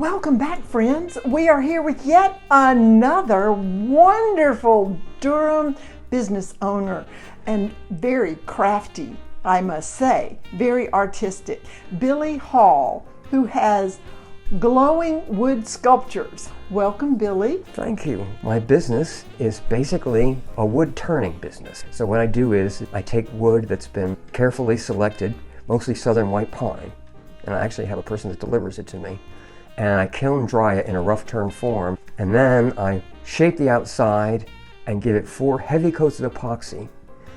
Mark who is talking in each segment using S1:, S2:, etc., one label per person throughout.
S1: Welcome back, friends. We are here with yet another wonderful Durham business owner and very crafty, I must say, very artistic, Billy Hall, who has glowing wood sculptures. Welcome, Billy.
S2: Thank you. My business is basically a wood turning business. So what I do is I take wood that's been carefully selected, mostly southern white pine, and I actually have a person that delivers it to me, and I kiln dry it in a rough turn form, and then I shape the outside and give it 4 heavy coats of epoxy,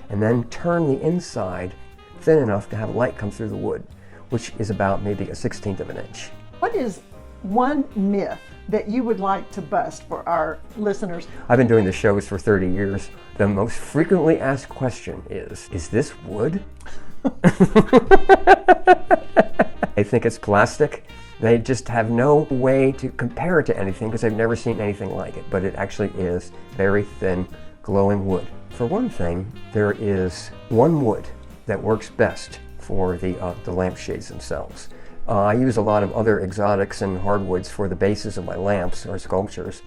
S2: and then turn the inside thin enough to have light come through the wood, which is about maybe a 1/16 of an inch.
S1: What is one myth that you would like to bust for our listeners?
S2: I've been doing the shows for 30 years. The most frequently asked question is this wood? They think it's plastic. They just have no way to compare it to anything because they've never seen anything like it, but it actually is very thin, glowing wood. For one thing, there is one wood that works best for the lampshades themselves. I use a lot of other exotics and hardwoods for the bases of my lamps or sculptures,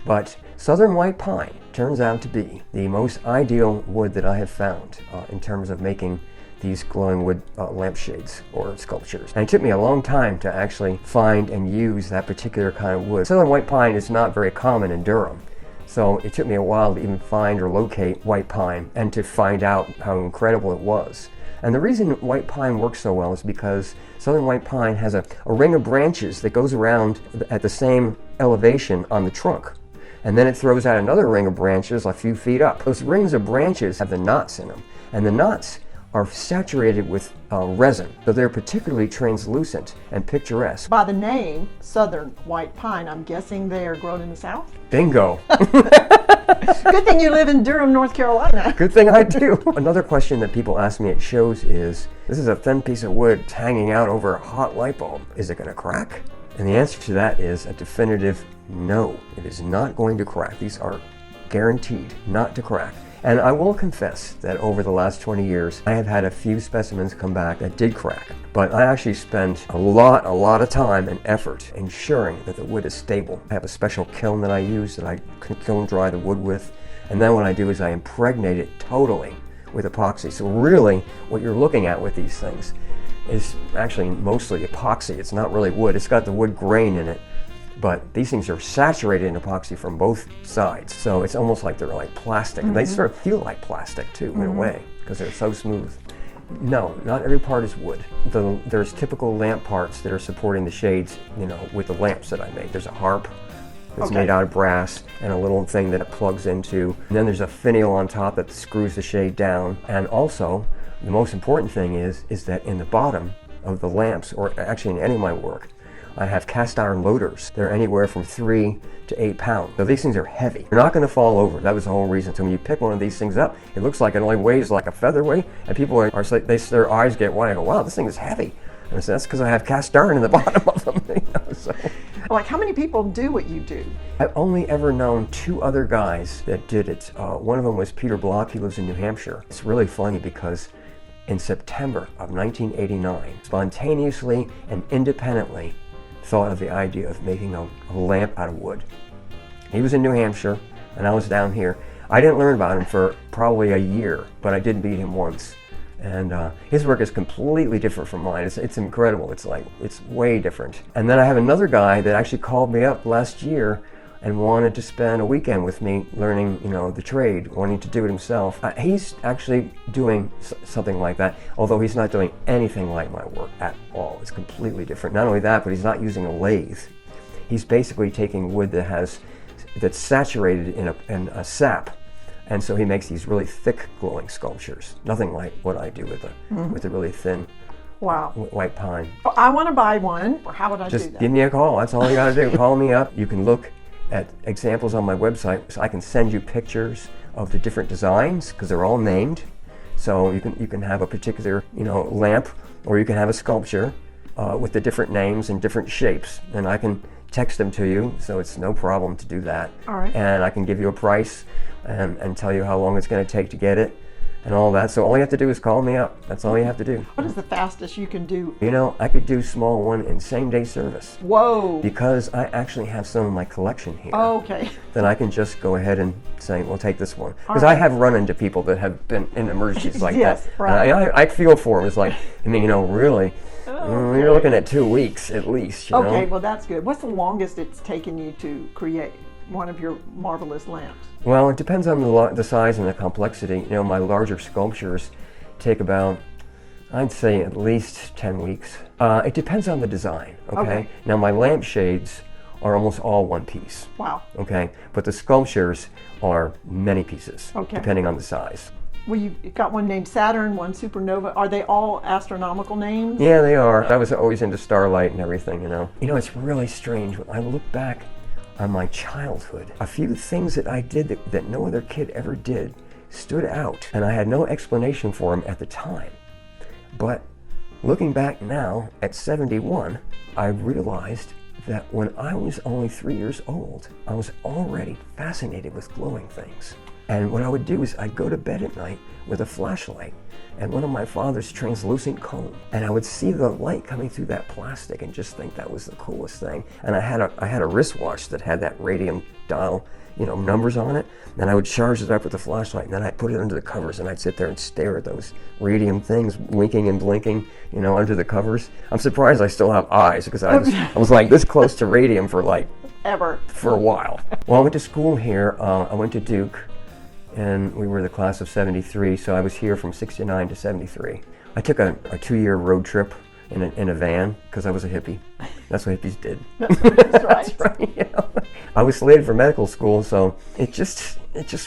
S2: but southern white pine turns out to be the most ideal wood that I have found in terms of making these glowing wood lampshades or sculptures. And it took me a long time to actually find and use that particular kind of wood. Southern white pine is not very common in Durham, so it took me a while to even find or locate white pine and to find out how incredible it was. And the reason white pine works so well is because southern white pine has a ring of branches that goes around at the same elevation on the trunk. And then it throws out another ring of branches a few feet up. Those rings of branches have the knots in them, and the knots are saturated with resin, so they're particularly translucent and picturesque.
S1: By the name, southern white pine, I'm guessing they are grown in the South?
S2: Bingo!
S1: Good thing you live in Durham, North Carolina.
S2: Good thing I do. Another question that people ask me at shows is, this is a thin piece of wood hanging out over a hot light bulb. Is it going to crack? And the answer to that is a definitive no. It is not going to crack. These are guaranteed not to crack. And I will confess that over the last 20 years, I have had a few specimens come back that did crack. But I actually spent a lot of time and effort ensuring that the wood is stable. I have a special kiln that I use that I can kiln dry the wood with. And then what I do is I impregnate it totally with epoxy. So really, what you're looking at with these things is actually mostly epoxy. It's not really wood. It's got the wood grain in it. But these things are saturated in epoxy from both sides. So it's almost like they're like plastic. And they sort of feel like plastic too, in a way, because they're so smooth. No, not every part is wood. There's typical lamp parts that are supporting the shades, you know, with the lamps that I make. There's a harp that's made out of brass and a little thing that it plugs into. And then there's a finial on top that screws the shade down. And also, the most important thing is that in the bottom of the lamps, or actually in any of my work, I have cast iron loaders. They're anywhere from 3 to 8 pounds. So these things are heavy. They're not going to fall over. That was the whole reason. So when you pick one of these things up, it looks like it only weighs like a featherweight, and people their eyes get wide. I go, wow, this thing is heavy. And I said, that's because I have cast iron in the bottom of them. You know, so.
S1: Like, how many people do what you do?
S2: I've only ever known 2 other guys that did it. One of them was Peter Block. He lives in New Hampshire. It's really funny because in September of 1989, spontaneously and independently, thought of the idea of making a lamp out of wood. He was in New Hampshire and I was down here. I didn't learn about him for probably a year, but I did meet him once. And his work is completely different from mine. It's incredible. It's way different. And then I have another guy that actually called me up last year and wanted to spend a weekend with me learning, you know, the trade, wanting to do it himself. He's actually doing something like that, although he's not doing anything like my work at all. It's completely different. Not only that, but he's not using a lathe. He's basically taking wood that's saturated in a sap, and so he makes these really thick glowing sculptures. Nothing like what I do with the really thin white pine.
S1: Well, I want to buy one. How would I do that?
S2: Just give me a call. That's all you got to do. Call me up. You can look at examples on my website, so I can send you pictures of the different designs because they're all named. So you can have a particular, you know, lamp, or you can have a sculpture with the different names and different shapes, and I can text them to you, so it's no problem to do that.
S1: All right.
S2: And I can give you a price and tell you how long it's going to take to get it. and all that. So all you have to do is call me up. That's all you have to do.
S1: What is the fastest you can do?
S2: You know, I could do small one in same-day service.
S1: Whoa.
S2: Because I actually have some of my collection here.
S1: Okay.
S2: Then I can just go ahead and say, well, take this one. Because I have run into people that have been in emergencies like
S1: yes,
S2: that.
S1: Right.
S2: I feel for them. It's like, I mean, you know, really, you're looking at 2 weeks at least, you know?
S1: Okay, well, that's good. What's the longest it's taken you to create one of your marvelous lamps?
S2: Well, it depends on the size and the complexity. You know, my larger sculptures take about, I'd say, at least 10 weeks. It depends on the design, okay? Now, my lampshades are almost all one piece.
S1: Wow.
S2: Okay, but the sculptures are many pieces, depending on the size.
S1: Well, you got one named Saturn, one Supernova. Are they all astronomical names?
S2: Yeah, they are. I was always into starlight and everything, you know. You know, it's really strange when I look back on my childhood. A few things that I did that no other kid ever did stood out, and I had no explanation for them at the time. But looking back now at 71, I realized that when I was only 3 years old, I was already fascinated with glowing things. And what I would do is I'd go to bed at night with a flashlight and one of my father's translucent comb, and I would see the light coming through that plastic and just think that was the coolest thing. And I had a wristwatch that had that radium dial, you know, numbers on it, and I would charge it up with the flashlight, and then I'd put it under the covers, and I'd sit there and stare at those radium things winking and blinking, you know, under the covers. I'm surprised I still have eyes, because I was like this close to radium for like for a while. Well, I went to school here. I went to Duke, and we were the class of 73, so I was here from 69 to 73. I took a 2-year road trip in a van, because I was a hippie. That's what hippies did.
S1: That's right.
S2: That's right, you know? I was slated for medical school, so it just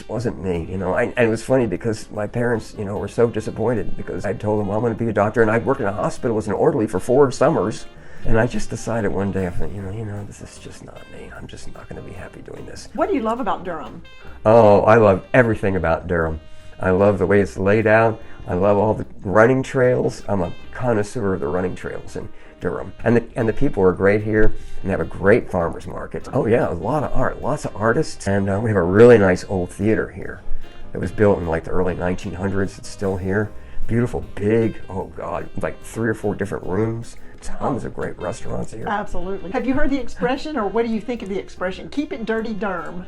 S2: wasn't me, you know. And it was funny because my parents, you know, were so disappointed because I told them, well, I'm going to be a doctor, and I'd worked in a hospital as an orderly for 4 summers. And I just decided one day, I thought, you know, this is just not me. I'm just not going to be happy doing this.
S1: What do you love about Durham?
S2: Oh, I love everything about Durham. I love the way it's laid out. I love all the running trails. I'm a connoisseur of the running trails in Durham. And the people are great here, and they have a great farmer's market. Oh yeah, a lot of art, lots of artists. And we have a really nice old theater here. It was built in like the early 1900s. It's still here. Beautiful, big, oh God, like 3 or 4 different rooms. Tons of great restaurants here.
S1: Absolutely. Have you heard the expression, or what do you think of the expression, keep it dirty Durham?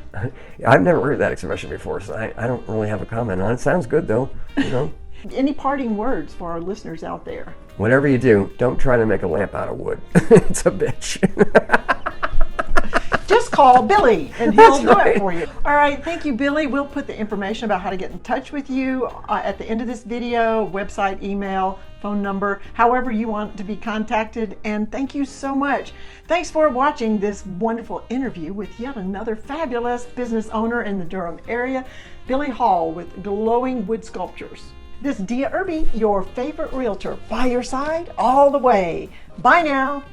S2: I've never heard that expression before, so I don't really have a comment on it. Sounds good though, you know.
S1: Any parting words for our listeners out there?
S2: Whatever you do, don't try to make a lamp out of wood. It's a bitch.
S1: Just call Billy and he'll do it for you. All right, thank you, Billy. We'll put the information about how to get in touch with you at the end of this video, website, email, phone number, however you want to be contacted. And thank you so much. Thanks for watching this wonderful interview with yet another fabulous business owner in the Durham area, Billy Hall with glowing wood sculptures. This is Dia Irby, your favorite realtor, by your side all the way. Bye now.